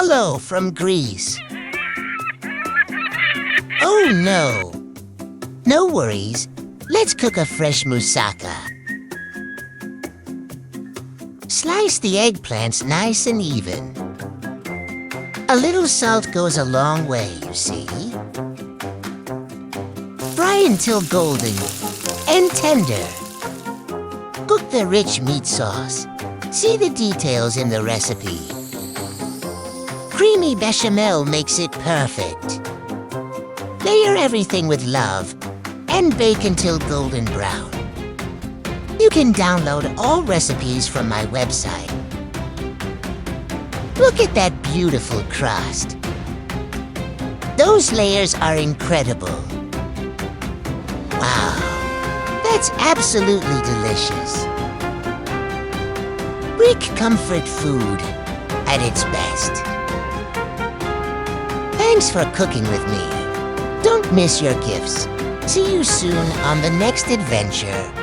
Hello from Greece. Oh no. No worries. Let's cook a fresh moussaka. Slice the eggplants nice and even. A little salt goes a long way, you see. Fry until golden and tender. Cook the rich meat sauce. See the details in the recipe. Creamy béchamel makes it perfect. Layer everything with love and bake until golden brown. You can download all recipes from my website. Look at that beautiful crust. Those layers are incredible. Wow, that's absolutely delicious. Greek comfort food at its best. Thanks for cooking with me. Don't miss your gifts. See you soon on the next adventure.